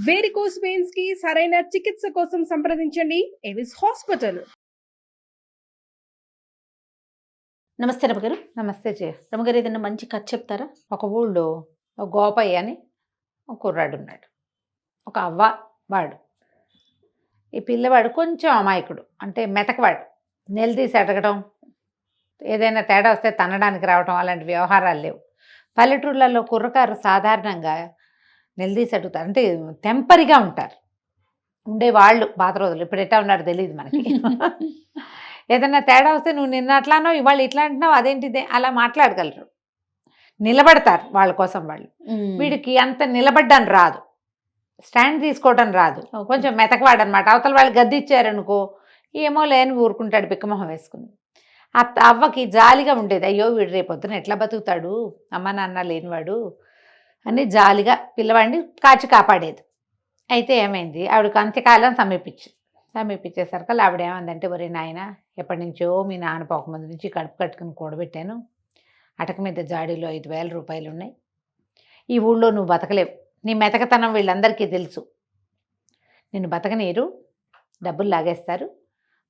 Varicose veins కి సరైన చికిత్స కోసం సంప్రదించండి ఎవిస్ హాస్పిటల్. నమస్తే రమగారు. నమస్తే జయ. రమగారు, ఏదైనా మంచి కథ చెప్తారా? ఒక ఊళ్ళో ఒక గోపయ్య అని ఒక కుర్రాడు ఉన్నాడు. ఒక అవ్వ వాడు. ఈ పిల్లవాడు కొంచెం అమాయకుడు, అంటే మెతకవాడు. నిలదీసి అడగడం, ఏదైనా తేడా వస్తే తనడానికి రావడం, అలాంటి వ్యవహారాలు లేవు. పల్లెటూళ్ళల్లో కుర్రకారు సాధారణంగా నిలదీసి అడుగుతారు, అంటే టెంపరీగా ఉంటారు ఉండేవాళ్ళు పాత రోజులు. ఇప్పుడు ఎట్టా ఉన్నారో తెలియదు మనకి. ఏదైనా తేడా వస్తే నువ్వు నిన్న అట్లానో ఇవాళ ఇట్లా అంటున్నావు, అదేంటిదే, అలా మాట్లాడగలరు. నిలబడతారు వాళ్ళ కోసం వాళ్ళు. వీడికి అంత నిలబడ్డాను రాదు, స్టాండ్ తీసుకోవడం రాదు, కొంచెం మెతకవాడనమాట. అవతల వాళ్ళు గద్ది ఇచ్చారనుకో ఏమో లేని ఊరుకుంటాడు బిక్కమొహం వేసుకుని. అవ్వకి జాలిగా ఉండేది, అయ్యో వీడు రేపొద్దున ఎట్లా బతుకుతాడు అమ్మ నాన్న లేనివాడు అని జాలిగా పిల్లవాడిని కాపాడేది. అయితే ఏమైంది, ఆవిడకి అంత్యకాలం సమీపించేసరికి ఆవిడ ఏమందంటే, ఒరే నాయన, ఎప్పటి నుంచో మీ నాన్న పోకముందు నుంచి కడుపు కట్టుకుని కూడబెట్టాను, అటక మీద జాడీలో 5,000 రూపాయలు ఉన్నాయి. ఈ ఊళ్ళో నువ్వు బతకలేవు, నీ మెతకతనం వీళ్ళందరికీ తెలుసు, నిన్ను బతకనీరు, డబ్బులు లాగేస్తారు,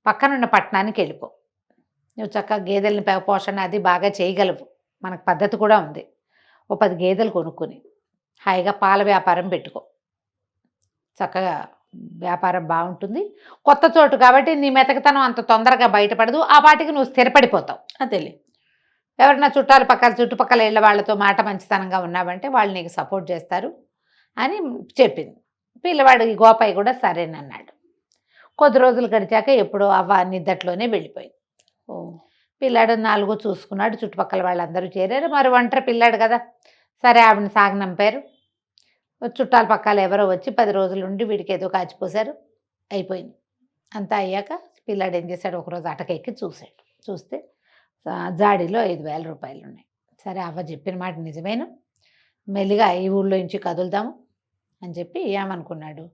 పక్కనున్న పట్టణానికి వెళ్ళిపో. నువ్వు చక్కగా గేదెలని పోషణ అది బాగా చేయగలవు, మనకు పద్ధతి కూడా ఉంది. ఓ 10 గేదెలు కొనుక్కొని హాయిగా పాల వ్యాపారం పెట్టుకో, చక్కగా వ్యాపారం బాగుంటుంది. కొత్త చోటు కాబట్టి నీ మెతకతనం అంత తొందరగా బయటపడదు, ఆ వాటికి నువ్వు స్థిరపడిపోతావు. అదేలే, ఎవరన్నా చుట్టుపక్కల ఇళ్ళ వాళ్ళతో మాట మంచితనంగా ఉన్నావంటే వాళ్ళు నీకు సపోర్ట్ చేస్తారు అని చెప్పింది. పిల్లవాడు ఈ గోపాయి కూడా సరేనన్నాడు. కొద్ది రోజులు గడిచాక ఎప్పుడో అవ్వ నిద్దట్లోనే వెళ్ళిపోయింది. పిల్లాడు 4 చూసుకున్నాడు, చుట్టుపక్కల వాళ్ళందరూ చేరారు. మరి ఒంటరి పిల్లాడు కదా, సరే ఆవిడని సాగనంపారు. చుట్టాల పక్కల ఎవరో వచ్చి 10 రోజులు ఉండి వీడికి ఏదో కాచిపోసారు, అయిపోయింది. అంతా అయ్యాక పిల్లాడు ఏం చేశాడు, ఒకరోజు అటకెక్కి చూస్తే జాడీలో 5,000 రూపాయలు ఉన్నాయి. సరే అవ్వ చెప్పిన మాట నిజమేను, మెల్లిగా ఈ ఊళ్ళో నుంచి కదులుదాము అని చెప్పి ఏమనుకున్నాడు,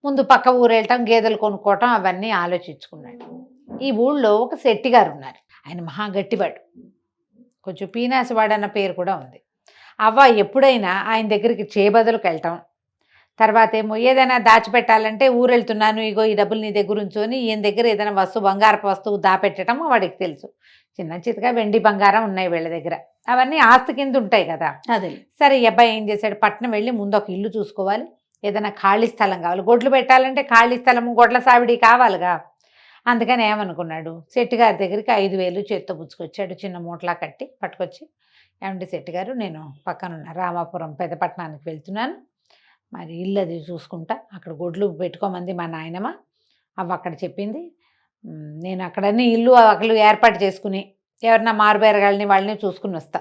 ముందు పక్క ఊరు వెళ్ళటం, గేదెలు కొనుక్కోవటం అవన్నీ ఆలోచించుకున్నాడు. ఈ ఊళ్ళో ఒక శెట్టిగారు ఉన్నారు, ఆయన మహా గట్టివాడు, కొంచెం పీనాసివాడు అన్న పేరు కూడా ఉంది. అవ్వ ఎప్పుడైనా ఆయన దగ్గరికి చేబదులకు వెళ్ళటం, తర్వాత ఏమో ఏదైనా దాచిపెట్టాలంటే ఊరు వెళ్తున్నాను, ఇగో ఈ డబ్బులు నీ దగ్గర ఉంచుకొని ఈయన దగ్గర ఏదైనా బంగారపు వస్తువు దాపెట్టడం వాడికి తెలుసు. చిన్న చితగా వెండి బంగారం ఉన్నాయి వీళ్ళ దగ్గర, అవన్నీ ఆస్తి కింద ఉంటాయి కదా. అదే సరే ఈ అబ్బాయి ఏం చేశాడు, పట్నం వెళ్ళి ముందు ఒక ఇల్లు చూసుకోవాలి, ఏదైనా ఖాళీ స్థలం కావాలి, గొడ్లు పెట్టాలంటే ఖాళీ స్థలము గొడ్ల సావిడి కావాలిగా. అందుకని ఏమనుకున్నాడు, శెట్టిగారి దగ్గరికి 5,000 చేత్తో పుచ్చుకొచ్చాడు, చిన్న మూటలా కట్టి పట్టుకొచ్చి, ఏమంటే శెట్టిగారు, నేను పక్కనున్న రామాపురం పెద్దపట్నానికి వెళ్తున్నాను, మరి ఇల్లు అది చూసుకుంటా, అక్కడ గొడ్లు పెట్టుకోమంది మా నాయనమ్మ, అవ్వ అక్కడ చెప్పింది, నేను అక్కడన్నీ ఇల్లు అక్కలు ఏర్పాటు చేసుకుని ఎవరన్నా మారుబేరగాళ్ళని వాళ్ళని చూసుకుని వస్తా,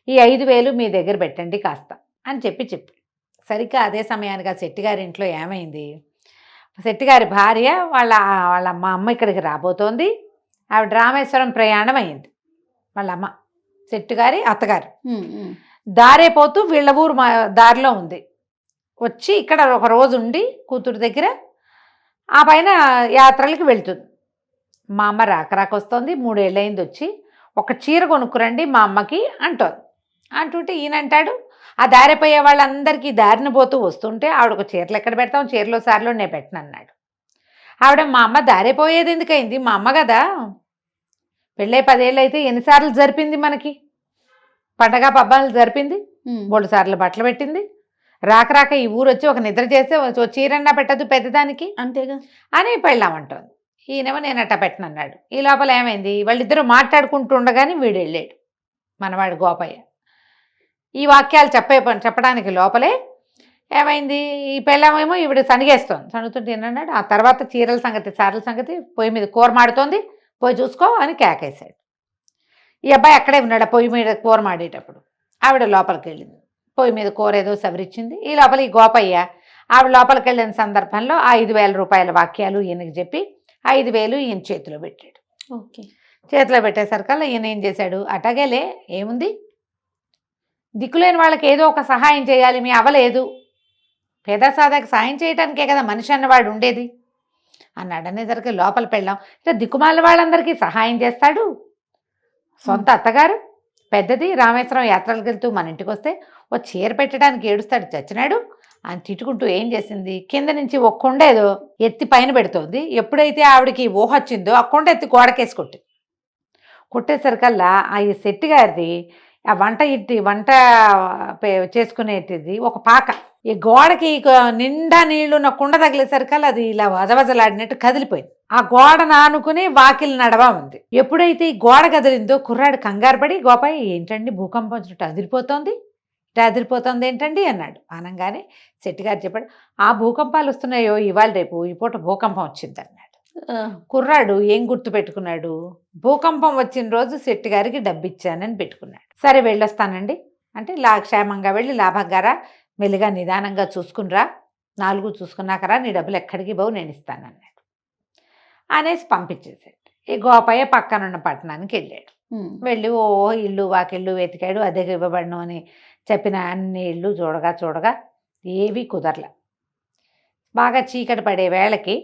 ఈ 5,000 మీ దగ్గర పెట్టండి కాస్త అని చెప్పి సరిగ్గా అదే సమయానికి ఆ శెట్టిగారి ఇంట్లో ఏమైంది, శెట్టిగారి భార్య వాళ్ళ మా అమ్మ ఇక్కడికి రాబోతోంది. ఆవిడ రామేశ్వరం ప్రయాణం అయింది, వాళ్ళ అమ్మ శెట్టిగారి అత్తగారు. దారేపోతూ వీళ్ళ ఊరు దారిలో ఉంది, వచ్చి ఇక్కడ ఒక రోజు ఉండి కూతురు దగ్గర ఆ పైన యాత్రలకి వెళ్తుంది. మా అమ్మ రాకరాకొస్తోంది, 3 ఏళ్ళయింది వచ్చి, ఒక చీర కొనుక్కురండి మా అమ్మకి అంటుంటే ఈయన అంటాడు, ఆ దారిపోయే వాళ్ళందరికీ దారిని పోతూ వస్తుంటే ఆవిడ ఒక చీరలు ఎక్కడ పెడతాం, చీరలో సార్లో నేను పెట్టను అన్నాడు. ఆవిడ, మా అమ్మ దారిపోయేది ఎందుకైంది, మా అమ్మ కదా, పెళ్ళై 10 ఏళ్ళు అయితే ఎన్నిసార్లు జరిపింది, మనకి పండగ పబ్బాలు జరిపింది, 3 సార్లు బట్టలు పెట్టింది, రాక ఈ ఊరు వచ్చి ఒక నిద్ర చేస్తే చీరన్నా పెట్టదు పెద్దదానికి, అంతేగా అని పెళ్ళామంటోంది. ఈయనేమో నేను అట్టా పెట్టనన్నాడు. ఈ లోపల ఏమైంది, వాళ్ళిద్దరూ మాట్లాడుకుంటూ ఉండగానే వీడు వెళ్ళాడు, మనవాడు గోపయ్య. ఈ వాక్యాలు చెప్పడానికి లోపలే ఏమైంది, ఈ పెళ్ళామేమో ఈవిడ సణుగుతుంటే ఏమన్నాడు, ఆ తర్వాత చీరల సంగతి పొయ్యి మీద కూర మాడుతోంది, పోయి చూసుకో అని కేకేశాడు. ఈ అబ్బాయి అక్కడే ఉన్నాడు, పొయ్యి మీద కూర మాడేటప్పుడు. ఆవిడ లోపలికి వెళ్ళింది, పొయ్యి మీద కూర ఏదో సవరించింది. ఈ లోపల ఈ గోపయ్య ఆవిడ లోపలికి వెళ్ళిన సందర్భంలో 5,000 రూపాయల వాక్యాలు ఈయనకి చెప్పి 5,000 ఈయన చేతిలో పెట్టాడు. ఓకే, చేతిలో పెట్టేసరికల్లా ఈయన ఏం చేశాడు, అటగేలే ఏముంది, దిక్కులేని వాళ్ళకి ఏదో ఒక సహాయం చేయాలి, మీ అవ్వలేదు, పేద సాదాకి సాయం చేయడానికే కదా మనిషి అన్నవాడు ఉండేది అన్నాడు. అనేసరికి లోపల పెళ్ళాం, ఇట్లా దిక్కుమాల వాళ్ళందరికీ సహాయం చేస్తాడు, సొంత అత్తగారు పెద్దది రామేశ్వరం యాత్రలకు వెళ్తూ మన ఇంటికి వస్తే ఓ చీర పెట్టడానికి ఏడుస్తాడు చచ్చినాడు అని తిట్టుకుంటూ ఏం చేసింది, కింద నుంచి ఒక కొండ ఏదో ఎత్తి పైన పెడుతోంది. ఎప్పుడైతే ఆవిడకి ఊహ వచ్చిందో ఆ కొండ ఎత్తి గోడకేసి కొట్టేసరికల్లా ఆ ఈ శెట్టి గారిది ఆ వంట చేసుకునేటిది ఒక పాక ఈ గోడకి నిండా నీళ్లు నా కుండ తగిలేసరికల్లా అది ఇలా వజవజలాడినట్టు కదిలిపోయింది. ఆ గోడ నానుకుని వాకిలి నడవా ఉంది. ఎప్పుడైతే ఈ గోడ కదిలిందో కుర్రాడు కంగారు పడి, గోపాయి ఏంటండి భూకంపం వచ్చినట్టు అదిరిపోతుంది, ఇట్లా అదిరిపోతుంది ఏంటండి అన్నాడు. అనగానే శెట్టిగారు చెప్పాడు, ఆ భూకంపాలు వస్తున్నాయో ఇవాళ రేపు ఈ పూట భూకంపం వచ్చింది అన్నాడు. కుర్రాడు ఏం గుర్తు పెట్టుకున్నాడు, భూకంపం వచ్చిన రోజు శెట్టి గారికి డబ్బు ఇచ్చానని పెట్టుకున్నాడు. సరే వెళ్ళొస్తానండి అంటే క్షేమంగా వెళ్ళి లాభంగారా, మెల్లిగా నిదానంగా చూసుకునిరా, 4 చూసుకున్నాకరా, నీ డబ్బులు ఎక్కడికి బావు నేను ఇస్తానన్నాడు అనేసి పంపించేసాడు. ఈ గోపయ్య పక్కనున్న పట్టణానికి వెళ్ళాడు. వెళ్ళి ఓ ఇల్లు వాకిళ్ళు వెతికాడు, అద్దెకి ఇవ్వబడను అని చెప్పిన అన్ని ఇళ్ళు చూడగా ఏవి కుదరల. బాగా చీకటి పడే వేళకి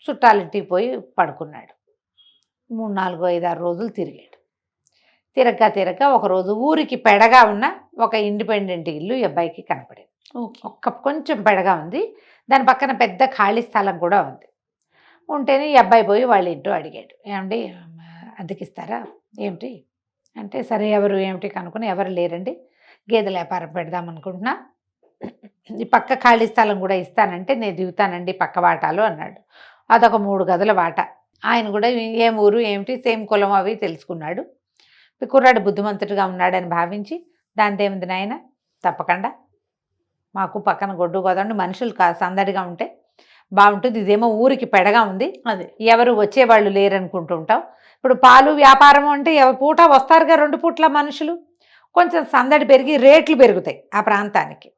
చుట్టాలింటికి పోయి పడుకున్నాడు. 3, 4, 5, 6 రోజులు తిరిగాడు. తిరగగా ఒకరోజు ఊరికి పెడగా ఉన్న ఒక ఇండిపెండెంట్ ఇల్లు ఈ అబ్బాయికి కనపడింది. కొంచెం పెడగా ఉంది, దాని పక్కన పెద్ద ఖాళీ స్థలం కూడా ఉంది. ఉంటేనే ఈ అబ్బాయి పోయి వాళ్ళ ఇంట్లో అడిగాడు, ఏమండి అద్దెకిస్తారా ఏమిటి అంటే, సరే ఎవరు ఏమిటి కనుక్కుని, ఎవరు లేరండి, గేదెల వ్యాపారం పెడదాం అనుకుంటున్నా, ఈ పక్క ఖాళీ స్థలం కూడా ఇస్తానంటే నేను దిగుతానండి పక్క వాటాలు అన్నాడు. అదొక 3 గదుల వాటా. ఆయన కూడా ఏం ఊరు ఏమిటి సేమ్ కులం అవి తెలుసుకున్నాడు. కుర్రాడు బుద్ధిమంతుడిగా ఉన్నాడని భావించి, దాంతో ఏముంది నాయన తప్పకుండా మాకు పక్కన గొడ్డు గోదండి మనుషులు సందడిగా ఉంటే బాగుంటుంది, ఇదేమో ఊరికి పెడగా ఉంది, అదే ఎవరు వచ్చేవాళ్ళు లేరనుకుంటుంటాం. ఇప్పుడు పాలు వ్యాపారం అంటే పూట వస్తారుగా 2 పూట్ల మనుషులు, కొంచెం సందడి పెరిగి రేట్లు పెరుగుతాయి ఆ ప్రాంతానికి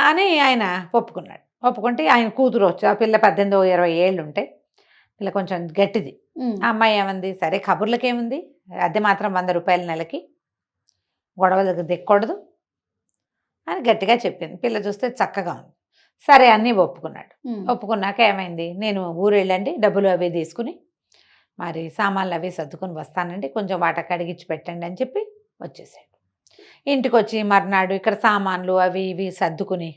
అని ఆయన ఒప్పుకున్నాడు. ఒప్పుకుంటే ఆయన కూతురు వచ్చి, ఆ పిల్ల 18, 20 ఏళ్ళు ఉంటాయి, పిల్ల కొంచెం గట్టిది. ఆ అమ్మాయి ఏమంది, సరే కబుర్లకేముంది, అద్దె మాత్రం 100 రూపాయల నెలకి, గొడవలకు దిక్కకూడదు అని గట్టిగా చెప్పింది. పిల్ల చూస్తే చక్కగా ఉంది. సరే అన్నీ ఒప్పుకున్నాడు. ఒప్పుకున్నాక ఏమైంది, నేను ఊరు వెళ్ళండి డబ్బులు అవి తీసుకుని మరి సామాన్లు అవి సర్దుకొని వస్తానండి, కొంచెం వాట కడిగిచ్చి పెట్టండి అని చెప్పి వచ్చేసాడు. ఇంటికి వచ్చి మర్నాడు ఇక్కడ సామాన్లు అవి ఇవి సర్దుకుని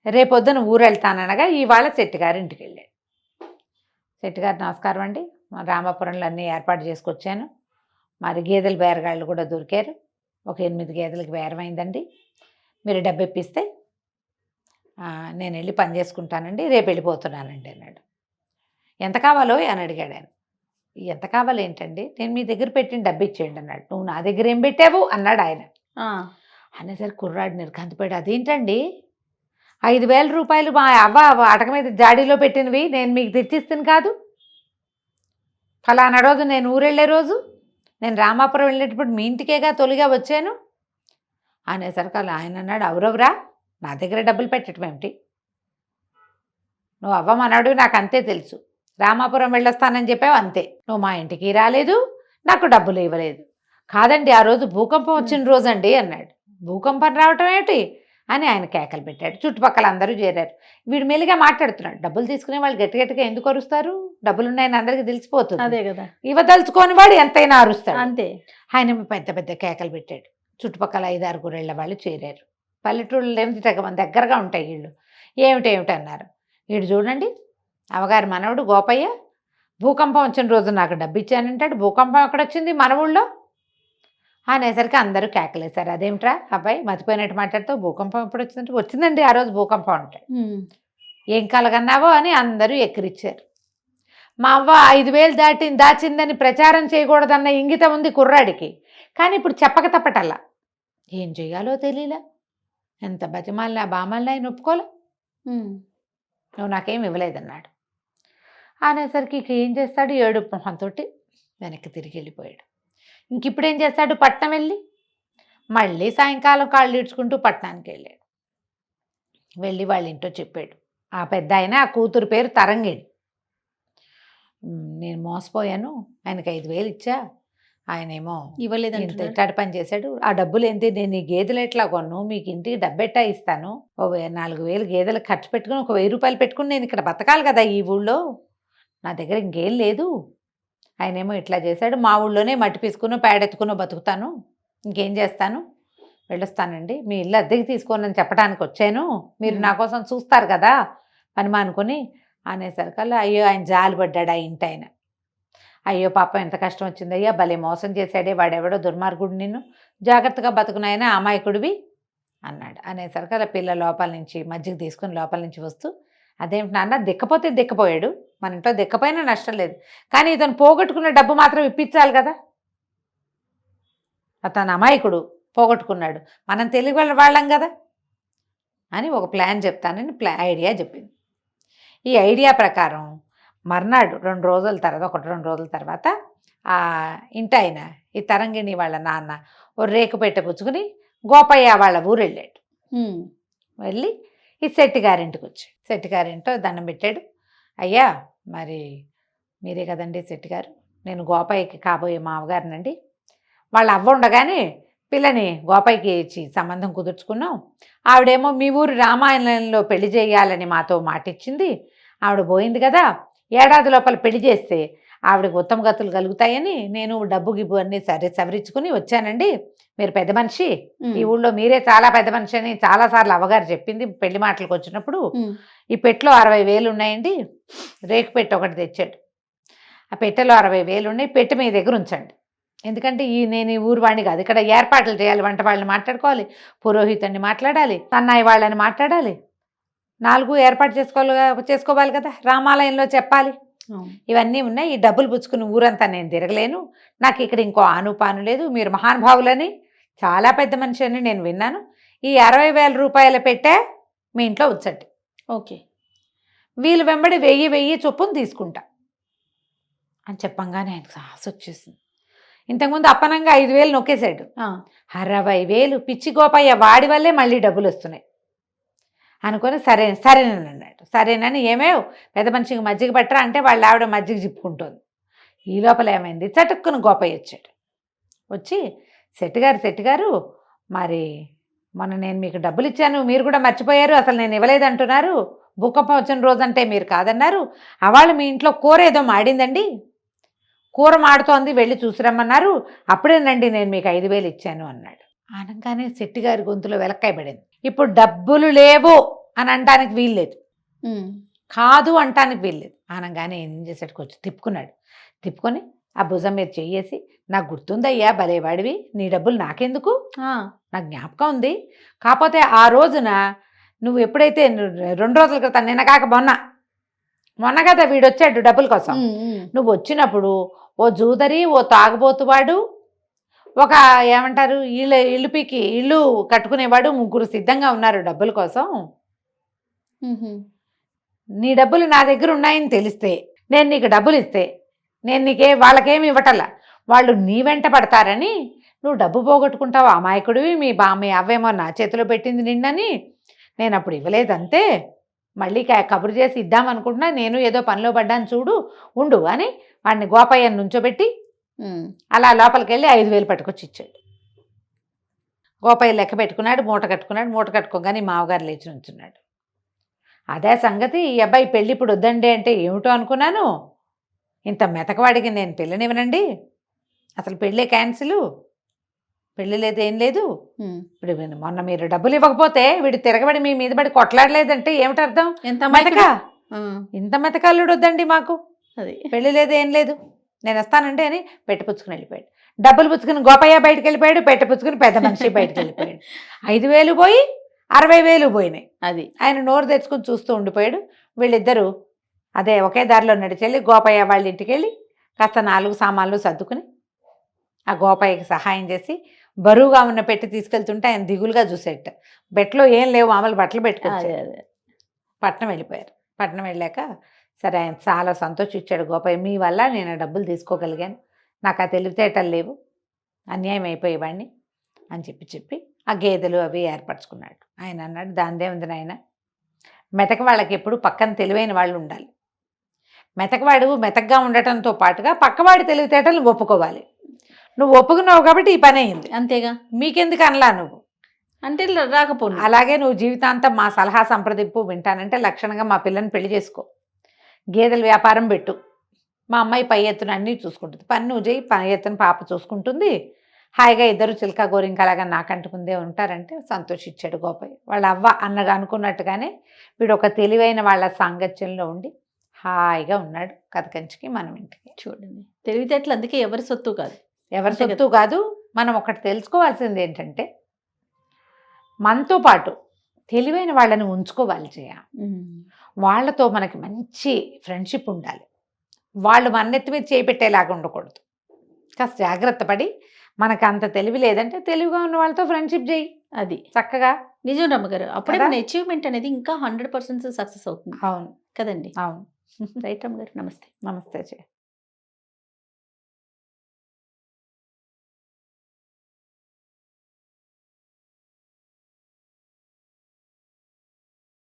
రేపొద్దున ఊరు వెళ్తాననగా ఇవాళ శెట్టిగారి ఇంటికి వెళ్ళాడు. శెట్టిగారు నమస్కారం అండి, రామాపురంలో అన్నీ ఏర్పాటు చేసుకొచ్చాను, మరి గేదెల బేరగాళ్ళు కూడా దొరికారు, ఒక 8 గేదెలకు బేరమైందండి, మీరు డబ్బు ఇప్పిస్తే నేను వెళ్ళి పని చేసుకుంటానండి, రేపు వెళ్ళిపోతున్నానండి అన్నాడు. ఎంత కావాలో అని అడిగాడు ఆయన. ఎంత కావాలి ఏంటండి, నేను మీ దగ్గర పెట్టిన డబ్బు ఇచ్చేయండి అన్నాడు. నువ్వు నా దగ్గర ఏం పెట్టావు అన్నాడు ఆయన. అనేసరికి కుర్రాడు నిర్ఘాంతపోయాడు. అదేంటండి 5,000 రూపాయలు మా అవ్వ అటక మీద జాడీలో పెట్టినవి నేను మీకు తెచ్చిస్తాను కాదు, ఫలానా రోజు నేను ఊరెళ్ళే రోజు, నేను రామాపురం వెళ్ళేటప్పుడు మీ ఇంటికేగా తొలిగా వచ్చాను అనేసరికి ఆయన అన్నాడు, అవురవరా నా దగ్గర డబ్బులు పెట్టడం ఏమిటి, నువ్వు అవ్వమన్నాడు నాకు అంతే తెలుసు, రామాపురం వెళ్ళొస్తానని చెప్పావు అంతే, నువ్వు మా ఇంటికి రాలేదు, నాకు డబ్బులు ఇవ్వలేదు. కాదండి ఆ రోజు భూకంపం వచ్చిన రోజు అండి అన్నాడు. భూకంపం రావటం ఏమిటి అని ఆయన కేకలు పెట్టాడు. చుట్టుపక్కల అందరూ చేరారు. వీడు మెల్లిగా మాట్లాడుతున్నాడు. డబ్బులు తీసుకునే వాళ్ళు గట్టిగా ఎందుకు అరుస్తారు, డబ్బులు ఉన్నాయని అందరికీ తెలిసిపోతుంది, అదే కదా, ఇవ్వదలుచుకోని వాడు ఎంతైనా అరుస్తాడు అంతే. ఆయన పెద్ద పెద్ద కేకలు పెట్టాడు. చుట్టుపక్కల 5-6 గురేళ్ల వాళ్ళు చేరారు. పల్లెటూళ్ళు ఏమిటి దగ్గరగా ఉంటాయి ఇళ్ళు, ఏమిటి అన్నారు. వీడు చూడండి అవగారి మనవడు గోపయ్య భూకంపం వచ్చిన రోజు నాకు డబ్బు ఇచ్చానంటాడు, భూకంపం ఎక్కడొచ్చింది మన ఊళ్ళో అనేసరికి అందరూ కేకలేశారు. అదేమిట్రా అబ్బాయి మతిపోయినట్టు మాట్లాడుతూ, భూకంపం ఎప్పుడు వచ్చిందంటే, వచ్చిందండి ఆ రోజు భూకంపం అంటాడు. ఏం కలగన్నావో అని అందరూ ఎక్కిరిచ్చారు. మా అవ్వ 5,000 దాచిందని ప్రచారం చేయకూడదన్న ఇంగితం ఉంది కుర్రాడికి, కానీ ఇప్పుడు చెప్పక తప్పటల్లా ఏం చెయ్యాలో తెలియలే, ఎంత బతిమాలినా బామల్ని ఆయన ఒప్పుకోలే, నువ్వు నాకేం ఇవ్వలేదన్నాడు. అనేసరికి ఇక ఏం చేస్తాడు, ఏడుపు మొహంతో వెనక్కి తిరిగి వెళ్ళిపోయాడు. ఇంక ఇప్పుడు ఏం చేస్తాడు, పట్నం వెళ్ళి మళ్ళీ సాయంకాలం కాళ్ళు ఈడ్చుకుంటూ పట్టణానికి వెళ్ళాడు. వెళ్ళి వాళ్ళ ఇంట్లో చెప్పాడు. ఆ పెద్ద ఆయన ఆ కూతురు పేరు తరంగిణి, నేను మోసపోయాను, ఆయనకి 5,000 ఇచ్చా, ఆయనేమో ఇవ్వలేదంటే ఇంత ఇట్టాడు పని చేశాడు, ఆ డబ్బులు ఏంటి, నేను ఈ గేదెలు ఎట్లా కొన్ను, మీకు ఇంటికి డబ్బెట్టా ఇస్తాను, 4,000 గేదెలకు ఖర్చు పెట్టుకుని 1,000 రూపాయలు పెట్టుకుని నేను ఇక్కడ బతకాలి కదా ఈ ఊళ్ళో, నా దగ్గర ఇంకేం లేదు ఆయనేమో ఇట్లా చేశాడు, మా ఊళ్ళోనే మట్టి పీసుకునో పేడెత్తుకునో బతుకుతాను, ఇంకేం చేస్తాను, వెళ్ళొస్తానండి, మీ ఇల్లు అద్దెకి తీసుకోనని చెప్పడానికి వచ్చాను, మీరు నా కోసం చూస్తారు కదా పని మానుకొని అనేసరికల్లా అయ్యో ఆయన జాలి పడ్డాడు ఆ ఇంటి ఆయన. అయ్యో పాపం ఎంత కష్టం వచ్చిందయ్యా, భలే మోసం చేశాడే వాడెవడో దుర్మార్గుడు, నిన్ను జాగ్రత్తగా బతుకునాయన అమాయకుడివి అన్నాడు. అనేసరికి అలా పిల్ల లోపల నుంచి మజ్జిగ తీసుకుని లోపల నుంచి వస్తూ, అదేమిటి నాన్న, దిక్కపోతే దిక్కపోయాడు, మన ఇంట్లో దిక్కపోయినా నష్టం లేదు, కానీ ఇతను పోగొట్టుకున్న డబ్బు మాత్రం ఇప్పించాలి కదా, అతను అమాయకుడు పోగొట్టుకున్నాడు, మనం తెలివి వాళ్ళం కదా అని ఒక ప్లాన్ చెప్తానని ఐడియా చెప్పింది. ఈ ఐడియా ప్రకారం మర్నాడు 2 రోజుల తర్వాత 1-2 రోజుల తర్వాత ఆ ఇంటి ఆయన ఈ తరంగిణి వాళ్ళ నాన్న ఓ రేకు పెట్టె పుచ్చుకుని గోపయ్య వాళ్ళ ఊరు వెళ్ళాడు. వెళ్ళి ఈ శెట్టి గారింటికి వచ్చాడు. శెట్టి గారింటో దండం పెట్టాడు. అయ్యా మరి మీరే కదండి శెట్టి గారు, నేను గోపయ్యకి కాబోయే మామగారినండి, వాళ్ళ అవ్వ ఉండగానే పిల్లని గోపయ్యకి ఇచ్చి సంబంధం కుదుర్చుకున్నాం, ఆవిడేమో మీ ఊరు రామాయణంలో పెళ్లి చేయాలని మాతో మాటిచ్చింది, ఆవిడ పోయింది కదా, ఏడాది లోపల పెళ్లి చేస్తే ఆవిడకి ఉత్తమ గతులు కలుగుతాయని నేను డబ్బు గిబ్బు అన్నీ సవరించుకుని వచ్చానండి, మీరు పెద్ద మనిషి, ఈ ఊళ్ళో మీరే చాలా పెద్ద మనిషి అని చాలాసార్లు అవ్వగారు చెప్పింది పెళ్లి మాటలకు వచ్చినప్పుడు, ఈ పెట్టెలో 60,000 ఉన్నాయండి, రేకు పెట్టె ఒకటి తెచ్చాడు, ఆ పెట్టెలో 60,000 ఉన్నాయి, పెట్టె మీ దగ్గర ఉంచండి, ఎందుకంటే నేను ఈ ఊరు వాడిని కాదు, ఇక్కడ ఏర్పాట్లు చేయాలి, వంట వాళ్ళని మాట్లాడుకోవాలి, పురోహితుడిని మాట్లాడాలి, సన్నాయి వాళ్ళని మాట్లాడాలి, 4 ఏర్పాటు చేసుకోవాలి కదా, రామాలయంలో చెప్పాలి, ఇవన్నీ ఉన్నాయి, ఈ డబ్బులు పుచ్చుకుని ఊరంతా నేను తిరగలేను, నాకు ఇక్కడ ఇంకో ఆనుపాను లేదు, మీరు మహానుభావులని చాలా పెద్ద మనిషి అని నేను విన్నాను, ఈ 60,000 రూపాయల పెట్టే మీ ఇంట్లో ఉంచండి, ఓకే, వీళ్ళు వెంబడి 1000 చొప్పున తీసుకుంటా అని చెప్పంగానే ఆయనకు సాహసం వచ్చేసింది. ఇంతకుముందు అప్పనంగా 5,000 నొక్కేశాడు, 60,000 పిచ్చి గోపయ్య వాడి వల్లే మళ్ళీ డబ్బులు వస్తున్నాయి అనుకొని సరేనని అన్నాడు. సరేనని ఏమేవ్ పెద్ద మనిషికి మజ్జిగ పట్టరా అంటే వాళ్ళ ఆవిడ మజ్జిగ చిప్పుకుంటోంది. ఈ లోపల ఏమైంది, చటుక్కున గోపయ్య వచ్చాడు. వచ్చి శెట్టి గారు మరి మొన్న నేను మీకు డబ్బులు ఇచ్చాను, మీరు కూడా మర్చిపోయారు, అసలు నేను ఇవ్వలేదంటున్నారు, భూకంపం వచ్చిన రోజంటే మీరు కాదన్నారు, అవాళ్ళు మీ ఇంట్లో కూర ఏదో మాడిందండి, కూర మాడుతోంది, వెళ్ళి చూసిరమ్మన్నారు, అప్పుడేనండి నేను మీకు 5,000 ఇచ్చాను అన్నాడు. అనగానే శెట్టి గారి గొంతులో వెలక్కాయ పడింది. ఇప్పుడు డబ్బులు లేవు అని అనడానికి వీల్లేదు, కాదు అంటానికి వీల్లేదు. అనగానే ఏం చేశాడు, కొంచెం తిప్పుకొని ఆ భుజం మీద చెయ్యేసి, నాకు గుర్తుందయ్యా భలేవాడివి, నీ డబ్బులు నాకెందుకు, నాకు జ్ఞాపకం ఉంది, కాకపోతే ఆ రోజున నువ్వు ఎప్పుడైతే 2 రోజుల క్రితం, నిన్న కాక మొన్న కదా వీడొచ్చాడు డబ్బుల కోసం, నువ్వు వచ్చినప్పుడు ఓ జూదరి, ఓ తాగుబోతువాడు, ఒక ఏమంటారు ఇల్లు కట్టుకునేవాడు, 3 సిద్ధంగా ఉన్నారు డబ్బుల కోసం, నీ డబ్బులు నా దగ్గర ఉన్నాయని తెలిస్తే నేను నీకు డబ్బులు ఇస్తే నేను వాళ్ళకేమి ఇవ్వటల్లా, వాళ్ళు నీ వెంట పడతారని నువ్వు డబ్బు పోగొట్టుకుంటావు, అమాయకుడివి, మీ అవ్వేమో నా చేతిలో పెట్టింది నిన్నని నేను అప్పుడు ఇవ్వలేదంతే, మళ్ళీ కబురు చేసి ఇద్దామనుకుంటున్నా, నేను ఏదో పనిలో పడ్డాను చూడు, ఉండు అని వాడిని గోపయ్యను నుంచోబెట్టి అలా లోపలికి వెళ్ళి 5,000 పట్టుకొచ్చి ఇచ్చాడు. గోపయ్య లెక్క పెట్టుకున్నాడు, మూట కట్టుకోగానే మామగారు లేచి నుంచున్నాడు. అదే సంగతి, ఈ అబ్బాయి పెళ్ళి ఇప్పుడు వద్దండి అంటే ఏమిటో అనుకున్నాను, ఇంత మెతకవాడికి నేను పెళ్ళనివ్వనండి, అసలు పెళ్ళే క్యాన్సిల్, పెళ్ళి లేదు ఏం లేదు, ఇప్పుడు మొన్న మీరు డబ్బులు ఇవ్వకపోతే వీడు తిరగబడి మీ మీద పడి కొట్లాడలేదంటే ఏమిటి అర్థం, ఇంత మెతకాలుడు వద్దండి మాకు, అది పెళ్ళి లేదు ఏం లేదు, నేను వస్తానండి అని పెట్టపుచ్చుకుని వెళ్ళిపోయాడు. డబ్బులు పుచ్చుకుని గోపయ్య బయటకు వెళ్ళిపోయాడు, పెట్టపుచ్చుకుని పెద్ద మనిషి బయటకు వెళ్ళిపోయాడు. 5,000 పోయి 60,000 పోయినాయి. అది ఆయన నోరు తెచ్చుకుని చూస్తూ ఉండిపోయాడు. వీళ్ళిద్దరూ అదే ఒకే దారిలో నడిచెళ్ళి గోపయ్య వాళ్ళ ఇంటికి వెళ్ళి కాస్త 4 సామాన్లు సర్దుకుని ఆ గోపయ్యకి సహాయం చేసి బరువుగా ఉన్న పెట్టి తీసుకెళ్తుంటే ఆయన దిగులుగా చూసేట, బెట్లో ఏం లేవు, మామూలు బట్టలు పెట్టుకొచ్చారు. పట్నం వెళ్ళిపోయారు. పట్నం వెళ్ళాక సరే ఆయన చాలా సంతోషించాడు గోపయ్య, మీ వల్ల నేను డబ్బులు తీసుకోగలిగాను, నాకు ఆ తెలివితేటలు లేవు, అన్యాయం అయిపోయేవాడిని అని చెప్పి ఆ గేదెలు అవి ఏర్పరచుకున్నాడు. ఆయన అన్నాడు, దానిదేముంది నాయన, మెతక వాళ్ళకి ఎప్పుడు పక్కన తెలివైన వాళ్ళు ఉండాలి, మెతకవాడు మెతకగా ఉండటంతో పాటుగా పక్కవాడి తెలివితేటలు ఒప్పుకోవాలి, నువ్వు ఒప్పుకున్నావు కాబట్టి ఈ పని అయింది, అంతేగా, మీకెందుకు అనలా నువ్వు అంటే రాకపోను, అలాగే నువ్వు జీవితాంతం మా సలహా సంప్రదింపు వింటానంటే లక్షణంగా మా పిల్లని పెళ్లి చేసుకో, గేదెల వ్యాపారం పెట్టు, మా అమ్మాయి పై ఎత్తున అన్నీ చూసుకుంటుంది. పని నువ్వు చేయి, పై ఎత్తున పాప చూసుకుంటుంది. హాయిగా ఇద్దరు చిలక గోరింకలాగా నాకంటుకుందే ఉంటారంటే సంతోషించాడు గోపయ్య. వాళ్ళ అవ్వ అన్నగా అనుకున్నట్టుగానే వీడు ఒక తెలివైన వాళ్ళ సాంగత్యంలో ఉండి హాయిగా ఉన్నాడు. కథ కంచికి మనం ఇంటికి. చూడండి, తెలివితేటలు అందుకే ఎవరి సొత్తు కాదు. ఎవరి అంతే సొత్తు కాదు. మనం ఒకటి తెలుసుకోవాల్సింది ఏంటంటే మనతో పాటు తెలివైన వాళ్ళని ఉంచుకోవాలి చేయ. వాళ్ళతో మనకి మంచి ఫ్రెండ్షిప్ ఉండాలి. వాళ్ళు మన నెత్తి మీద చేపెట్టేలాగా ఉండకూడదు. కాస్త జాగ్రత్త పడి మనకు అంత తెలివి లేదంటే తెలివిగా ఉన్న వాళ్ళతో ఫ్రెండ్షిప్ చేయి అది చక్కగా. నిజం రమ్మగారు. అప్పుడే కదా? మన అచీవ్మెంట్ అనేది ఇంకా 100% సక్సెస్ అవుతుంది అవును కదండి. అవును. రైట్ రమ్మగారు, నమస్తే. నమస్తే చేయ.